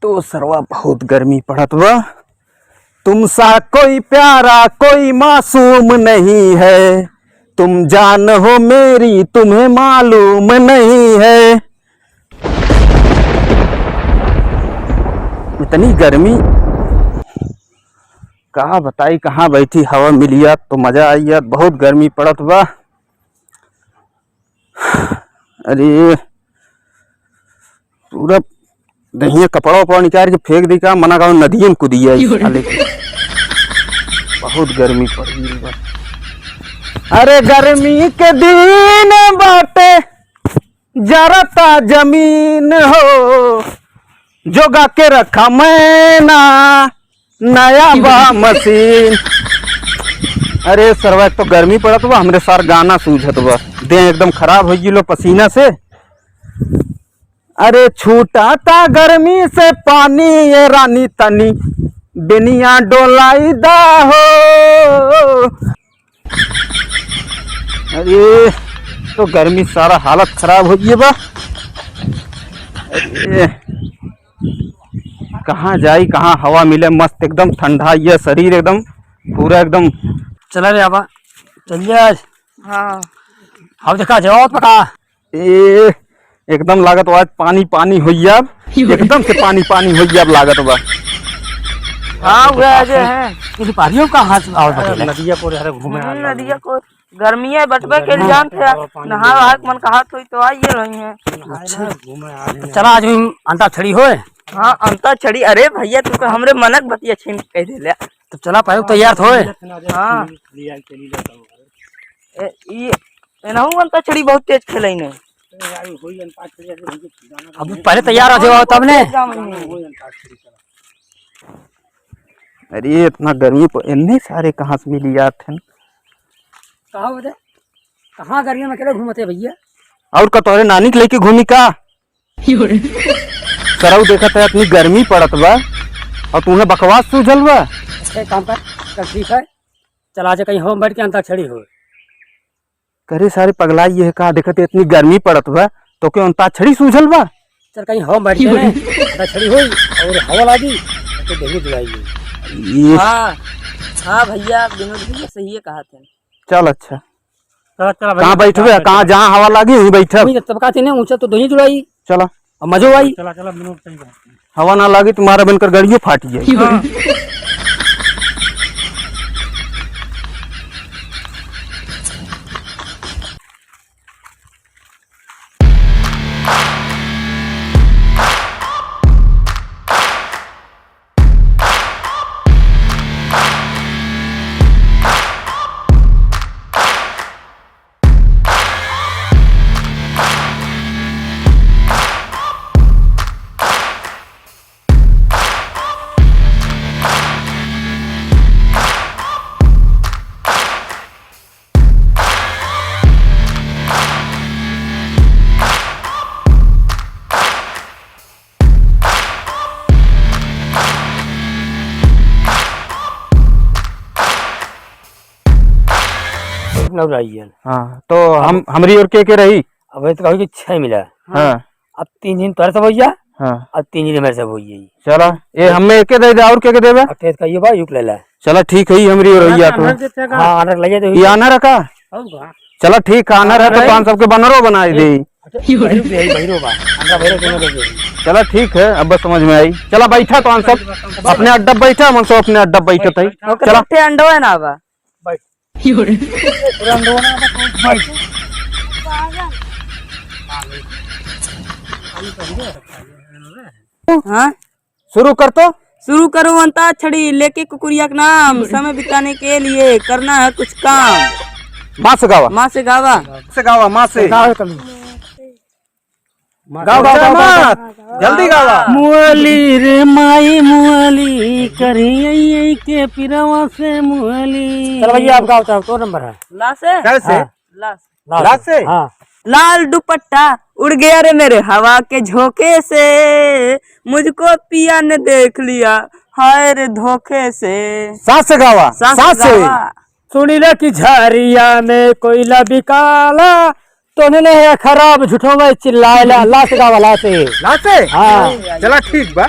तो सरवा बहुत गर्मी पड़त बा। तुमसा कोई प्यारा कोई मासूम नहीं है, तुम जान हो मेरी तुम्हें मालूम नहीं है। इतनी गर्मी कहाँ बताई, कहाँ बैठी हवा मिलिया तो मजा आई यार। बहुत गर्मी पड़त बा। अरे पूरा दहिया कपड़ा उपड़ा निकाल के फेंक दी का, मना का नदियों में कूदिया। बहुत गर्मी पड़ रही बा। अरे गर्मी के दिन बाटे जरता जमीन हो, जोगा के रखा मैना नया बा मशीन। अरे सरवा तो गर्मी पड़त बा, हमरे सार गाना सूझत बा, देह एकदम खराब हो गिलो पसीना से। अरे छूटा ता गर्मी से पानी ये रानी तनी बेनिया डोलाई दा हो। अरे तो गर्मी सारा हालत खराब हो गई बा। अरे कहाँ जाई, कहाँ हवा मिले मस्त एकदम ठंडा, ये शरीर एकदम पूरा एकदम। चला रे आबा चल जा। हाँ अब देखा जवाब पका ए एकदम लागत आज पानी पानी हो गया, एकदम से पानी पानी हो गया लागत बा। हाँ हुआ है हैं इस पारियों का हाथ आवाज बटे नदिया पर हरे घूमे नदिया को गर्मियाँ बटबे के जान थे, नहा वहा के मन का हाथ हुई तो आइए रही है। अच्छा चला आज हम अंताक्षरी होए। हाँ अंताक्षरी। अरे भैया तू तो हमरे मनक बतिया छीन कह दिले। तो चला पायो तैयार होए। हाँ ये एनहु अंताक्षरी बहुत तेज खेलै ने। अब पहले तैयार हो जाओ तब ने। अरे इतना गर्मी पर इतने सारे कहाँ से मिली यार थे। कहाँ बजे कहाँ गर्मी में अकेले घूमते भैया। और कतोरे नानी के लेके घूमी का सरऊ देखा था इतनी गर्मी पड़त बा और तुम्हें बकवास सूझल बा। अच्छा काम कर चल ठीक है, चला जा कहीं होम बैठ के अंताक्षरी हो। करे सारे पगला ये कहा देखते इतनी गर्मी पड़त बा तो क्यों अंताक्षरी सूझल बा। चल कहीं होम बैठ के अंताक्षरी हुई और हवा लगी तो देवी दिलाई। ये हाँ हाँ भैया विनोद भैया सही है कहा थे। चल अच्छा चला कहाँ बैठबे, कहाँ जहाँ हवा लगी वहीं बैठब। तब कहते नहीं ऊंचा तो दोही जुड़ाई चला और मजो आई। हवा ना लगी तुम्हारा बनकर गाड़ियों फाट जाए। हाँ तो हम हमारी और के रही। अब तो कहो कि 6 मिला। हाँ अब 3 दिन तोहरे से भैया हाँ अब 3 दिन मेरे से भैया। चला ये हमें एक दे दे और के देवे। अब तेज कहिए भाई युक ले ले। चला ठीक है हमारी और भैया तो हाँ आनर ले जाते ये आना रखा। चला ठीक है आना रहा तो पान सबके बनरो बनाई दे। चला ठीक है अब बस समझ में आई। चला बैठा तो सब अपने अड्डा बैठा मन सब अपने अड्डा बैठे थे। चला अंडो है ना बा। हाँ शुरू कर तो शुरू करो अंताक्षरी लेके कुकुरिया का नाम, समय बिताने के लिए करना है कुछ काम। माँ से गावा, माँ से गावा, से गावा, माँ से गाओ गाओ गाओ जल्दी गावा। मुअली रे माई मुअली करी के पिरवा से मुअली। चल भैया आप गाओ चाहो तो नंबर है। ला से कैसे ला से हाँ। लाल दुपट्टा उड़ गया रे मेरे हवा के झोंके से, मुझको पिया ने देख लिया हाय रे धोखे से। सास से गावा, सास से सुनी ले कि झारिया में कोयला बिकाला तो ने खराब झूठों में चिल्लाए ला से गावा ला से हाँ चला ठीक बा।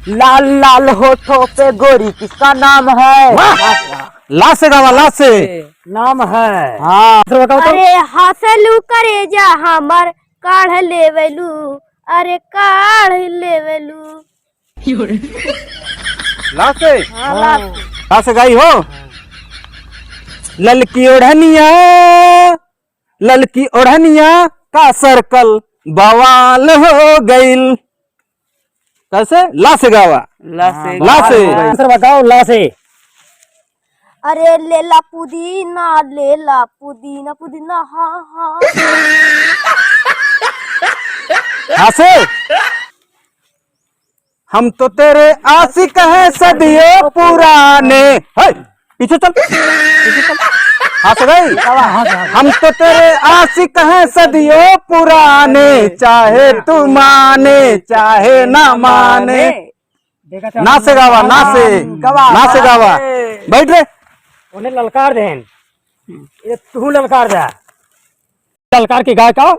लाल लाल होठों पे गोरी किसका नाम है? ला से गावा, ला से। नाम है। हाँ बताओ तो। अरे हंसलू करे जा हमर काढ़ लेवलू, अरे काढ़ लेवलू। ला से, हाँ, ला। ला से गाई हो। ललकी ओढ़निया, ललकी ओढ़निया का सर्कल बवाल हो गईल। कैसे? ला से गावा, ला से। आंसर बताओ, ला से। अरे लेला पुदीना, लेला पुदीना, पुदीना हाँ हाँ। हाँ से। हम तो तेरे आशिक हैं सदियों पुराने। है, पीछे चल, पीछे चल। हाँ से गई। हम तो तेरे आशिक हैं सदियों पुराने, चाहे तू माने चाहे ना माने। ना से गावा, ना से, ना से गावा। बैठ रे। उन्हें ललकार देन, ये तू ललकार दे। ललकार के गाय का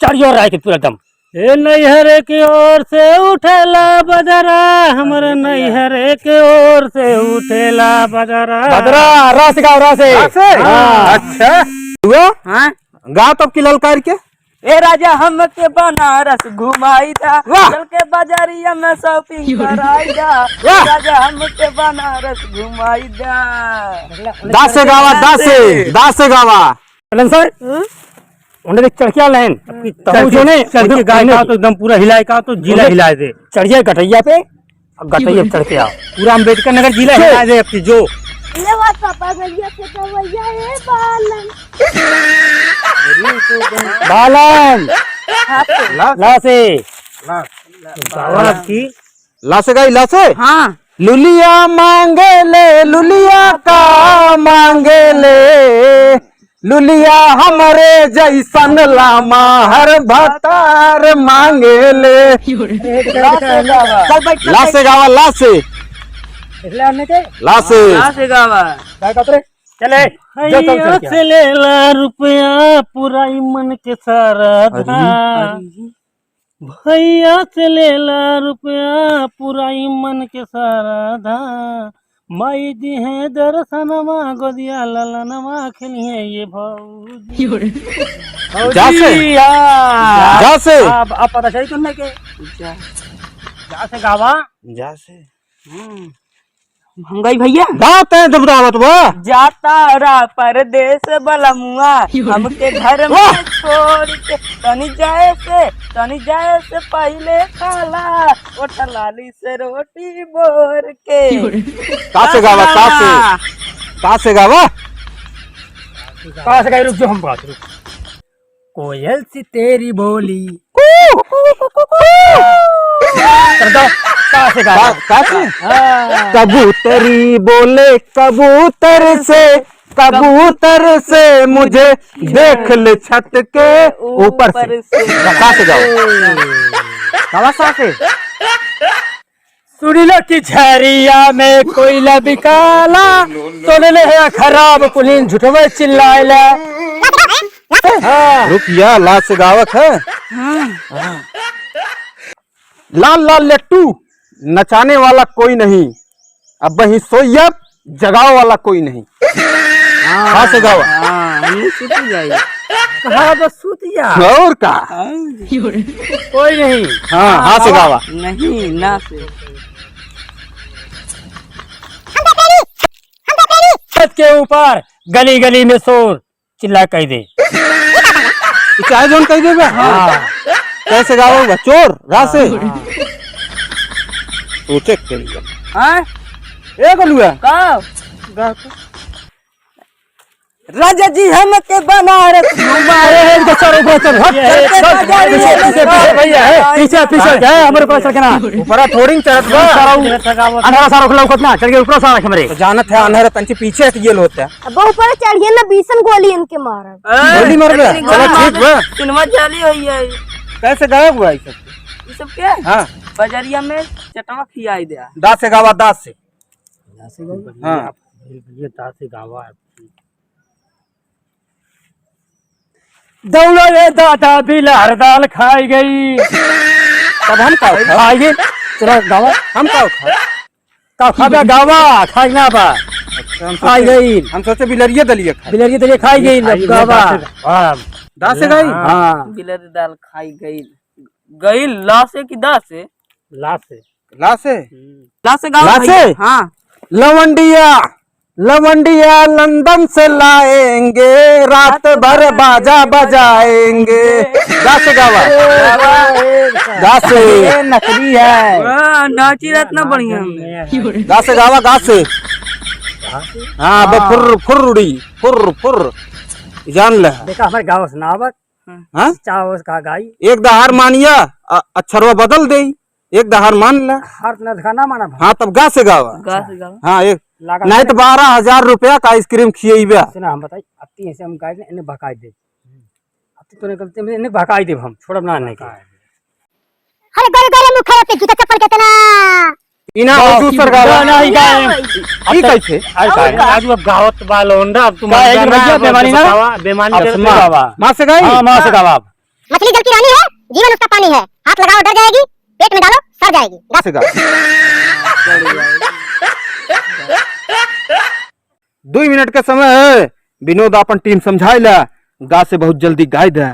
चढ़ियो रहा है कि पूरा दम। ए नैहर की ओर से उठेला बजरा, हमारे नैहर की ओर से उठेला बजरा। भद्रा, रस गाओ, रस अच्छा हुआ। हाँ? गा तब की ललकार के। ए राजा हमके बनारस घुमाई था, चल के बाजारिया में शॉपिंग कराई दा। राजा हमके बनारस घुमाई दा। दा से गावा, दा से, दा से गावा। सर उन्हें देख चढ़किया लाइन जो ने चढ़के गाय का तो एकदम पूरा हिलाए का तो जिला हिलाए दे। चढ़िया गटैया पे, गटैया चढ़ के आओ पूरा अम्बेडकर नगर जिला हिलाए दे अपनी जो। ले बात पापा गलिया से दवैया है बालन। बालन ला से, ला से गाई, ला से। हाँ लुलिया मांगे ले, लुलिया का मांगे ले, लुलिया हमारे जैसन लामा हर भतार मांगे ले। ला से गावा, ला से, ला से गावा। चले से लेला रुपया पूरा मन के सारा था। भैया से लेला रुपया पूरा मन के सारा था। माई दी है दर्शनमा गोदिया ललनमा खेलिए ये भौजी। जा से, जा से, अब पता चली तुमने के जा से गावा, जा से। हम गई भैया। बात है जब दावत हुआ। जाता रहा परदेश बलमुआ, हमके घर में छोड़ के। तनी जाए से पहले खाला, ओठ लाली से रोटी बोर के। का से गावा, का से, का से गावा। कहाँ से गई? रुक जो हम बात रुक। कोयल सी तेरी बोली कहाँ से गावा? का से? कबूतरी बोले कबूतर से मुझे देख ले छत के ऊपर से। का से गाओ, गावा सा से। सुनी लो कि झरिया में कोयला बिकाला, तो ले है खराब कुलीन झुठवे चिल्लाएला। रुक या, ला से गावत है। लाल लाल लट्टू नचाने वाला कोई नहीं, अब वही सोया जगाओ वाला कोई नहीं। हाँ से गावा। कहा बस सूतिया और का कोई नहीं। हाँ, हाँ से गावा। नहीं ना से। छत के ऊपर गली गली में शोर चिल्ला कह दे। चाहे जोन कह देगा। हाँ कैसे गाओगा? चोर रा से सोचे के हाँ ए गलुआ का राजा जी हमके बनारस घुमाए। भैया है पीछे पीछे है हमारे पास रखना ऊपर थोड़ी चढ़त बा अंधारा सारा खुला उतना चढ़ के ऊपर सारा हमारे तो जानत है अंधेरा तंची पीछे हट होता है। अब ऊपर चढ़िए ना 20 गोली इनके मारा। गोली मार गया। चलो ठीक बा। सिनेमा जाली हुई है। कैसे गायब हुआ ये सब क्या? हाँ बाजारिया में चटवा खियाई दे। दास से गावा, दास से। हाँ ये दास से गावा दौड़े दादा बिलार दाल खाई गई। तब हम खाएंगे चला गावा हम का खा का खाबे गावा खाई ना बा अच्छा हम खाई गई हम सोचे बिलरिया दलिया खा बिलरिया तो खाई गई गावा हां दास से गई हां बिलर दाल खाई गई गई ला से कि दा से लाश से ला से ला से गाँव ला से? भैया। हाँ लवंडिया लवंडिया लंदन से लाएंगे रात भर बाजा बजाएंगे गा से गावा गा से नकली है हाँ, नाची रात ना बढ़िया हमने गा से गावा गा से हाँ बे फुर फुर उड़ी फुर फुर जान ले देखा हमारे गाँव से नावत हाँ चाव का गाई एक दहार मानिया अक्षरवा बदल दे एक दहार मान ला हर न खाना माना हाँ तब गा से गावा गा से गाँव हाँ एक लगा नहीं तो 12,000 रुपया का आइसक्रीम खिएबे सुना हम बताई अब तीन से हम गाय ने इन्हें भगाई दे अब तो निकलते में इन्हें भगाई दे हम छोड़ ना नहीं का अरे गोरे गोरे मुख खराब के जूता चप्पल कहते ना इना दूसर गावा नहीं गाय ई कैसे आज अब गावत बालोंडा अब तुम भैया बेमानी ना बेमानी अब माँ माँ से गई हां मां से गावा मछली जल की रानी है जीवन उसका पानी है हाथ लगाओ डर जाएगी पेट में डालो सड़ जाएगी गा से गा 2 मिनट का समय है विनोद अपन टीम समझाइला गा से बहुत जल्दी गाय दे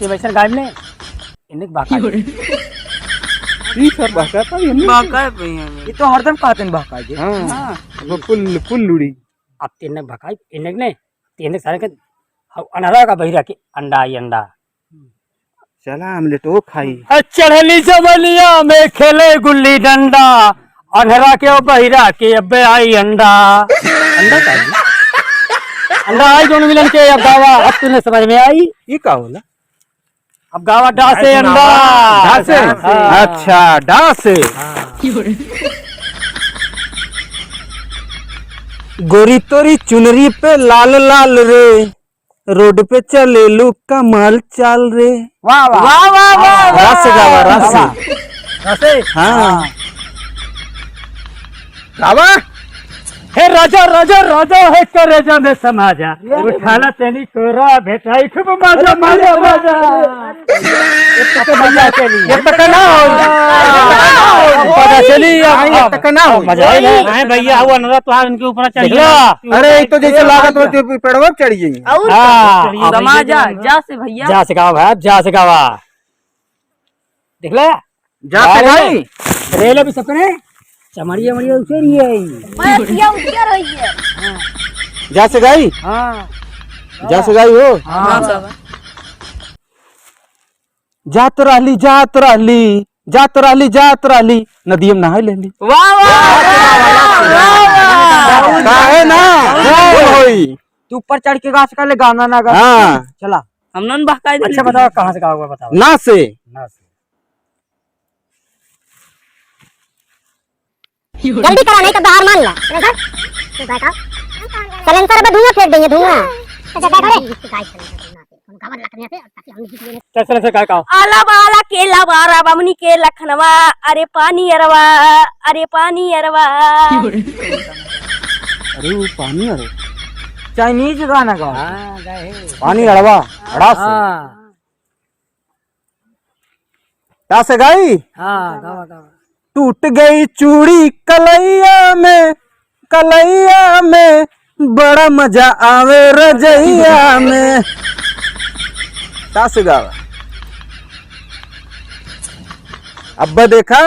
ये वैसे गाय ने इन्हें भगा ई सर बहकाता है हमने बाका है भैया हमें। ये तो हरदम कहते हैं भगा दे हां वो फुल लुड़ी अब तीन भगाई इन्हें ने तीन सारे के अनारा का बहिरा के अंडा आई अंडा चला आमलेट वो खाई चढ़ली जबलिया में खेले गुल्ली डंडा अंधेरा के और बहिरा के अब्बे आई अंडा अंडा का अंडा आई दोनों मिलन के अब गावा अब तूने समझ में आई ई का होला अब गावा डा से अंडा डा से अच्छा डा से गोरी तोरी चुनरी पे लाल लाल रे रोड पे चले लू कमाल चाल रे वाह वाह वाह वाह रस गावा रस रसे हाँ गावा हे राजा राजा राजा है करेजा में समाजा उठाला तेनी तोरा भेटाई खूब मजा मजा मजा भैया चली ये तक ना हो पता चली ये तक ना हो मजा आई ना भैया हुआ नजर तो इनके ऊपर चढ़ अरे ये तो जैसे लागत हो पेड़वा चढ़ गई हां समाजा जा से भैया जा से गावा भाई जा से गावा देख ले जा से भाई रेले भी सपने चमड़िया मड़िया उसे रही है मैं किया उठिया रही है जा से गई हां जा से गई हो हाँ सब जात रहली जात रहली नदी में नहाई लेली वाह वाह काहे ना बोल होई तू ऊपर चढ़ के गाछ का ले गाना ना गा हाँ चला हमने बहकाई अच्छा बताओ कहाँ से गाओगे बताओ ना से ना से जल्दी करा नहीं तो बाहर मान ला सलेंसर पे धुआं फेंक देंगे धुआं चल से गाय का आला वाला केला वारा बमनी के लखनवा अरे पानी अरवा अरे वो पानी अरे चाइनीज गाना गा हां गाए पानी अड़वा अड़ा से हां क्या से गई हां गावा गावा टूट गई चूड़ी कलैया में बड़ा मजा आवे रजैया में क्या से गावा अब्बा देखा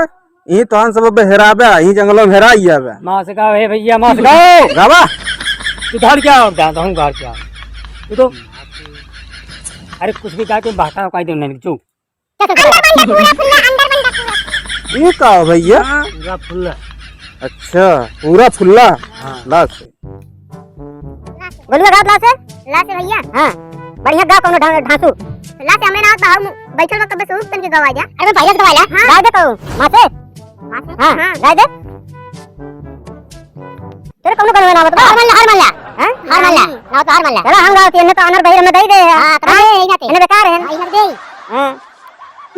यही तो हम सब हेराबे यही जंगलों में हेराई आवे मां से गाओ हे भैया मां से गाओ गावा तू घर क्या जानता हूं घर क्या तू तो अरे कुछ भी गा के बाता काई दे नहीं चुप ये का है भैया पूरा फुल्ला अच्छा पूरा फुल्ला ला से बोलूंगा ला से भैया हां बढ़िया गा कोनो ढांसू ला से हमें ना बाहर बैठल वक्त बस उस तन के गवा जा अरे पहले गवा जा गा दे को मां से हां गा दे तेरे कोनो करवे ना बता हार मान ला हां हार मान ला ना तो हार मान ला चलो हम गाओ तेने तो अनर बहिर में दे दे हां तो इने बेकार है इने दे हां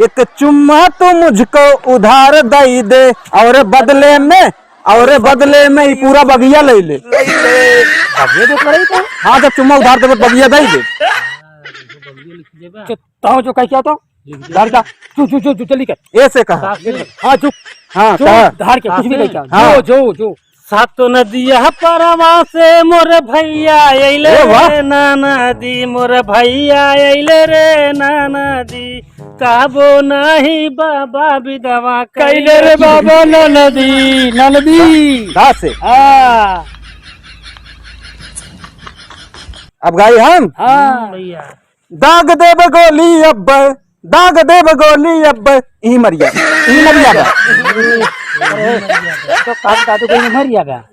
एक चुम्मा तो मुझको उधार दई दे और बदले में ही पूरा बगिया ले ले अब ये तो करे तो हाँ जब चुम्मा उधार दे बगिया दई दे तो जो कह क्या तो धार का चुप जल्दी कर। ऐसे कहा। हाँ चुप, हाँ चुप कहा। धार के कुछ भी नहीं क्या। हाँ। जो सातो नदिया परवा से मोर भैया अइले ए वाह। रे नाना दी, मोर भैया अइले रे नाना दी, काबो नहीं बाबा विधवा कैले रे बाबा ननदी ननदी। गा से हाँ अब गाई हम। हाँ भैया दाग देव गोली अब, दाग देव गोली अब, ई मरिया बा। तो का तो कोई मर जाएगा।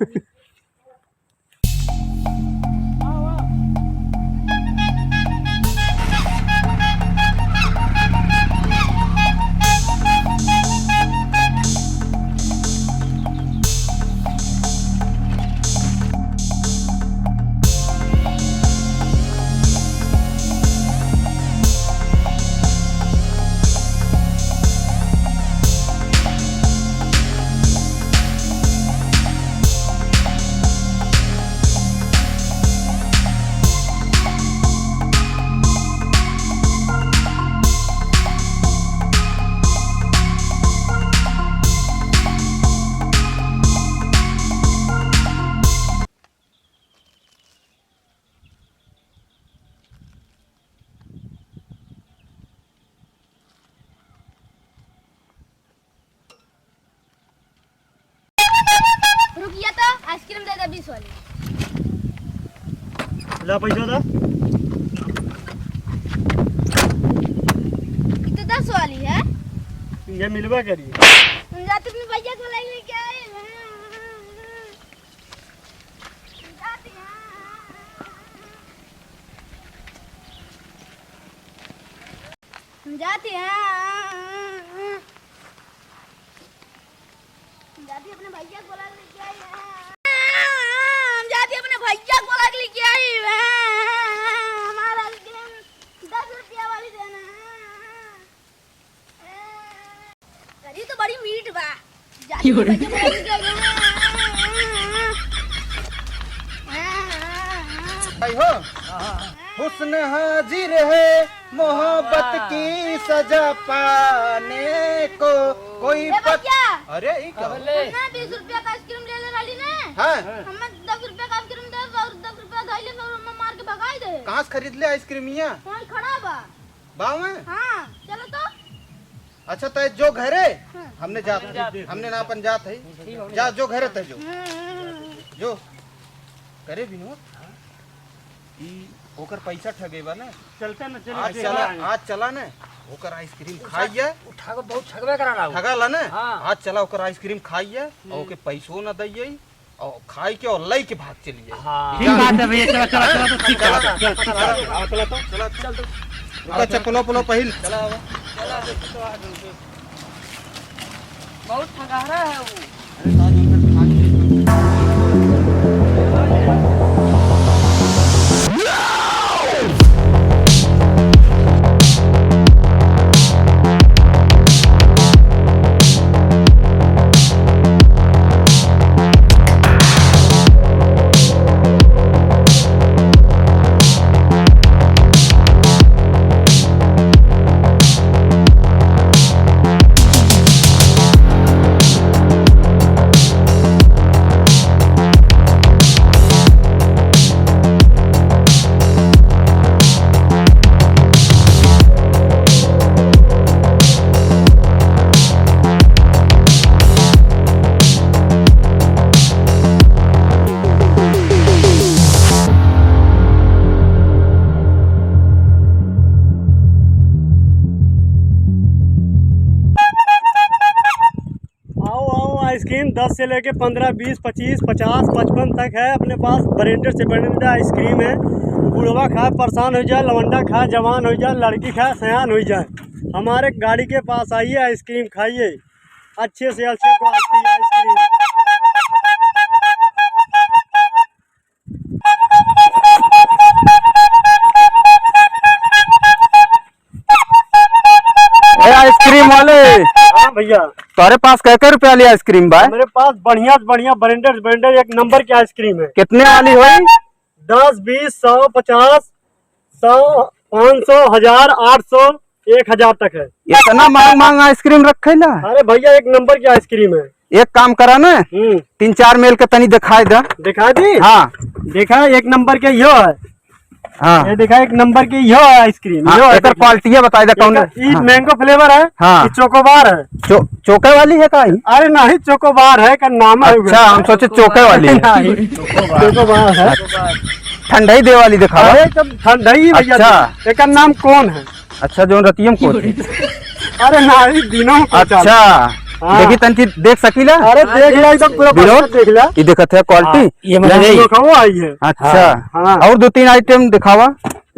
रुकिए तो आइसक्रीम दे दे 20 वाली। ला पैसा दा। ये तो 10 वाली है। ये मिलवा करिए। तुम जाते अपने भैया को लेके आए जाती हैं। जाती हैं जाती अपने भैया को लेके आई हम जाती अपने भैया को लेके आई हमारा आइसक्रीम 10 रुपया वाली देना। करी तो बड़ी मीठ बा जाती भैया को लेके आई भाई हो, हुस्न हाजिर है मोहब्बत की सजा पाने को कोई भैया अरे ये क्या? ना 20 रुपया का आइसक्रीम ले ले रही ने। हाँ हमें 10 रुपया का आइसक्रीम दे 10 रुपया धइले तो मार के भगाई दे। कहाँ से खरीद ले आइसक्रीम यहाँ? कौन खड़ा बा? बाव में? हाँ चलो तो। अच्छा तो जो घरे हमने जात हमने ना अपन जात है जा जो घरे ते जो करे भी हो ई ओकर पैसा ठगेबा ना। चलता ना आज चला ना ओकर आइसक्रीम खाइए। उठा को बहुत ठगबे कराना हो। ठगा ला ना हाँ। आज चला ओकर आइसक्रीम खाइए और ओके पैसो ना दइए और खाई के और लई के भाग चलिए। हाँ ठीक बात है भैया। चला चला चला तो ठीक चला चला चला तो चप्पलो पलो पहिल चला बहुत ठगा रहा है वो। आइसक्रीम 10 से लेके 15, 20, 25, 50, 55 तक है अपने पास। ब्रांडेड से ब्रांडेड आइसक्रीम है। बूढ़वा खाए परेशान हो जाए, लवंडा खाए जवान हो जाए, लड़की खाए सयान हो जाए, हमारे गाड़ी के पास आइए, आइसक्रीम खाइए, अच्छे से अच्छे क्वालिटी आइसक्रीम। आइसक्रीम वाले हाँ भैया, तुम्हारे पास क्या रुपया वाली आइसक्रीम बा? मेरे पास बढ़िया बढ़िया ब्रांडेड ब्रांडेड 1 नंबर की आइसक्रीम है। कितने वाली हुई? 10, 20, 100, 50, 100, 500, 1000, 800, 1000 तक है। इतना महंगा महंगा आइसक्रीम रखे ना। अरे भैया एक नंबर की आइसक्रीम है। एक काम करा ना, 3-4 मेल के तनी दिखाई दे। दिखा दी। हाँ देखा एक नंबर के यो है। हाँ ये देखा एक नंबर की यो है आइसक्रीम। हाँ, एकर क्वालिटी है बताई दे कौन। ये मैंगो फ्लेवर है। हाँ। ये चोकोबार है। चोके वाली है का? अरे नहीं चोकोबार है का नाम है। अच्छा हम सोचे चोके वाली है। नहीं, चोकोबार है। ठंडाई दे वाली दिखावा। अरे एकदम ठंडा ही भैया। अच्छा। एकर नाम कौन है? अच्छा जो रतियम को अरे नहीं दिनों को चल। अच्छा हाँ। देखी तंती देख सकीला। अरे देख लिया एकदम पूरा विनोद देख लिया। ये देखत है क्वालिटी। ये मतलब आई है। अच्छा हाँ। और 2-3 आइटम दिखावा।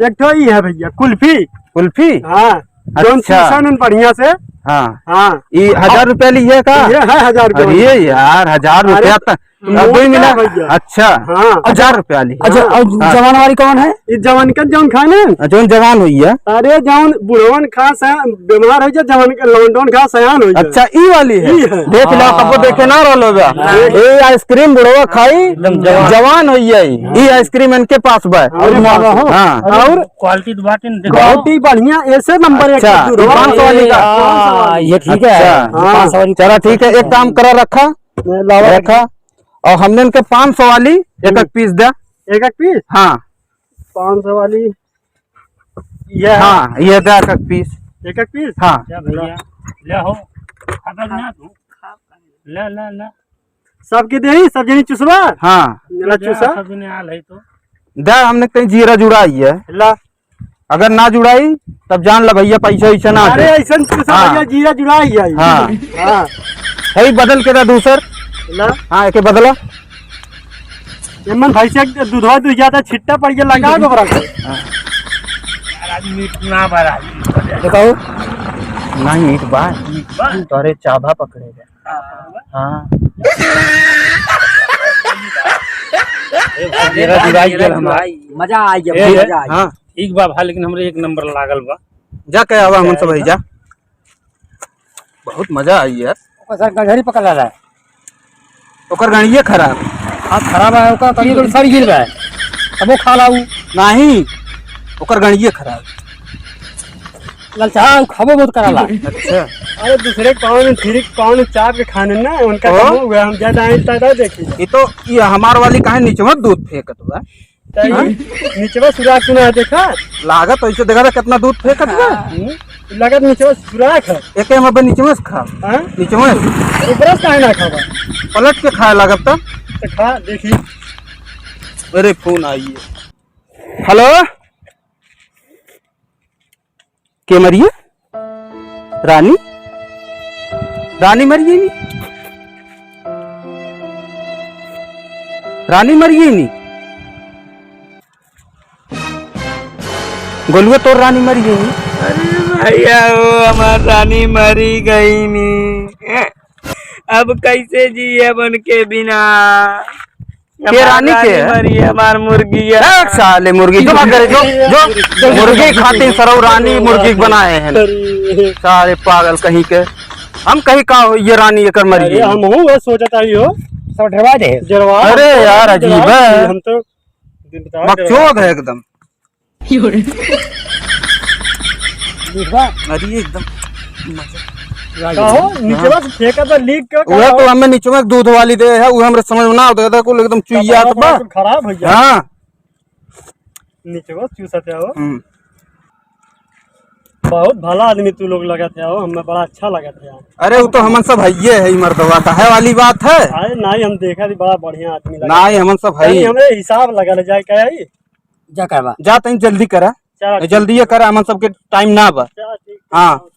एक तो ही है भैया कुल्फी। कुल्फी। हाँ अच्छा। अच्छा बढ़िया से। हाँ हाँ ये 1000 रुपया ली है का? ये है 1000 रुपया। अरे यार 1000 रुपया तक अभी मिला। भैया। अच्छा हाँ 1000 रुपया ली। अच्छा और जवान वाली कौन है? ये जवान का जौन खाने। जो जवान हुई है। अरे जौन बुढ़वन खा बीमार हो जाए जवान के लौंडन खा सयान हो जाए। अच्छा ई वाली है। ई है। देख लो सबको देखे ना रहो ये आइसक्रीम बुढ़वा खाई जवान हुई है। ये आइसक्रीम इनके पास बा। हाँ और क्वालिटी तो बाटे न देखो। क्वालिटी बढ़िया ऐसे नंबर 1। अच्छा 500 वाली का। ये ठीक है। हाँ चलो ठीक है एक काम करा रखा और हमने इनके 500 वाली एक पीस दे। एक पीस। हाँ 500 वाली ये हाँ ये दे एक पीस। एक पीस। हाँ क्या भैया ले हो खाता ना तू ले ले ले सबके दे सब जनी चुसवा। हाँ मेरा चुसा सब ने आल है तो दे। हमने कहीं जीरा जुड़ाई है। ला। अगर ना जुड़ाई तब जान ला भैया पैसा वैसा ना अरे दे। ऐसा चुसा हाँ। भैया जीरा जुड़ाई है। हाँ हाँ है बदल के दा दूसर। ला। हाँ एक बदला। एमन भाई से दूधवा दूध ज्यादा छिट्टा पड़ गया लगा गोबरा के। आज मीट ना बरा बताओ नहीं मीट बात तोरे चाभा पकड़ेगा। हाँ मेरा जुड़ाई गेल हमारा मजा आ गया। हाँ ठीक बा भाई लेकिन हमरे एक नंबर लागल बा। जा के आवा हमन सब जा। बहुत मजा आई यार। गंधरी पकड़ रहा है। ओकर गणिये खराब। हाँ खराब है ओका कहीं तो सर गिर रहा है। अब वो खा लाऊ नहीं ओकर गणिये खराब। ललचा खबो बहुत कराला। अच्छा अरे दूसरे कौन चाप के खाने ना उनका ओ? हुआ हम ज्यादा ज्यादा देखी। ये तो ये हमार वाली काहे नीचे मत दूध फेंकत हुआ। नीचे सुराख सुना है देखा। लागत ऐसे देखा था कितना दूध फेंकत हुआ। लगत नीचे सुराख है। एक हम अब नीचे में से खा हाँ? नीचे में ऊपर से काहे ना खावा पलट के खाए लागत था। तो खा देखी। मेरे फोन आई है। हेलो के मरिए रानी रानी मरिए नी रानी मरिए नी गोलुआ तो रानी मरिए नी। भैया वो हमार रानी मरी गई नी अब कैसे जिए बन के बिना। के रानी के है? मरी हमार मुर्गी एक साले मुर्गी जो मगर जो मुर्गी खाती सरौ रानी मुर्गी बनाए हैं सारे पागल कहीं के। हम कहीं का हो ये रानी एकर मरी अरे गई। हम हूँ सोचता ही हो सब ढरवा दे जरवा। अरे यार अजीब है। हम तो बकचोद है एकदम। अरे एकदम कहो नीचे बस फेंका तो लीक का वह तो हमें नीचे में दूध वाली दे है वो हमरे समझ में ना होता था कुल एकदम चुइया तो बा। खराब हो गया। हाँ नीचे बस चूसते हो। बहुत भला आदमी तू लोग लगा थे हमें बड़ा अच्छा लगा था। अरे वो तो हमन सब हइये है मर्दवा का है वाली बात है। अरे नहीं हम देखा थी बड़ा बढ़िया आदमी लगा। नहीं हमन सब है। हमरे हिसाब लगा ले जाए क्या है जा करवा जा तई जल्दी करा चल जल्दी ये करा हमन सबके टाइम ना बा। ठीक। हाँ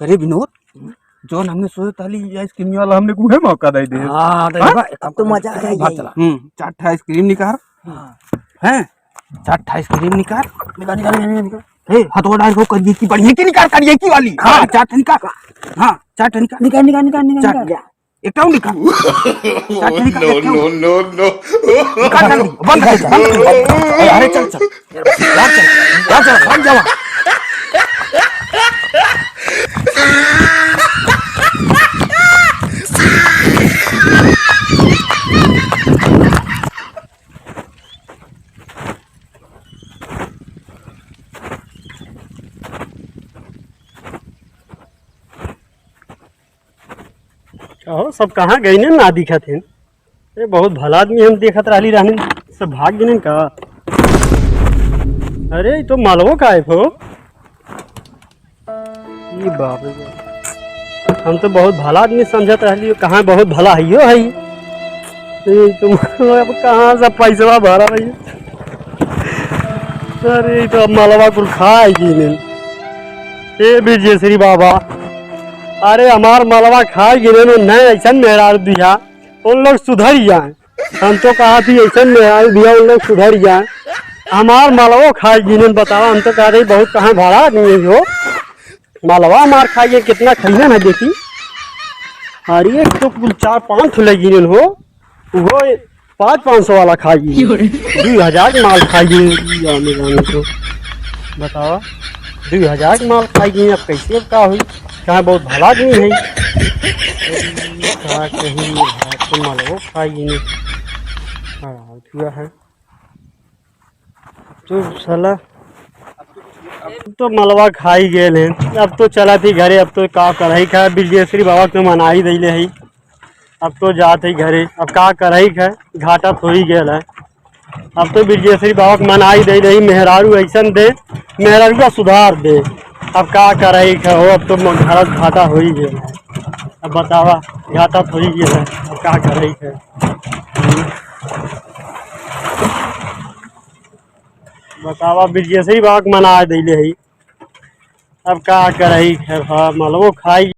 अरे विनोद जो हमने सोचा था आइसक्रीम वाला हमने को है मौका दे दे। अब तो मजा आ गया। 4 आइसक्रीम निकाल हैं 4 आइसक्रीम निकाल। हे हथौड़ा डाल को करिए की बढ़िया की निकाल करिए की वाली। हाँ 4 निकाल। हाँ 4 निकाल एक टाउन निकाल। नो बंद कर। अरे चल चल भाग जावा। सब कहाँ गई ने ना दिखत हैं। ये बहुत भला आदमी हम देखत रहली रहने सब भाग गए का। अरे ये तो मालवो का है हो। ये बाप रे बाप। हम तो बहुत भला आदमी समझत रहली कहाँ बहुत भला है यो है। ये तो अब कहाँ से पैसा भरा भाई। अरे ये तो मालवा कुल खाएगी नहीं। ए विजयश्री बाबा अरे हमार मालवा खाए गिरे में नहीं ऐसा मेहरार दिया उन लोग सुधर जाए। हम तो कहा थी ऐसा मेहरार दिया उन लोग सुधर जाए। हमार मालवा खाए गिने बतावा हम तो कह रही बहुत कहाँ भाड़ा नहीं हो। मालवा हमार खाइए कितना खरीदन है देखी। अरे एक तो कुल 4-5 ले गिने हो वो 500-500 वाला खाइए 2000 माल खाइए तो बतावा 2000 माल खाइए। अब कैसे अब का हुई कहाँ बहुत भला आदमी है कहाँ कहीं तो मालवो खाइए है तो साला तो मलवा खाई गए हैं। अब तो चला थी घरे अब तो का करही खा विजयश्री बाबा तो मना ही दिले है। अब तो जाते ही घरे अब का करही खा घाटा थोड़ी गया है। अब तो विजयश्री बाबा को मना ही दे रही मेहरारू ऐसा दे मेहरारू का सुधार दे। अब का करही खा हो अब तो घर घाटा हो ही गया है। अब बतावा घाटा थोड़ी गया है अब का करही खा। बतावा विजयश्री बाबा को मना दिले है अब का करही खा मलबो खाई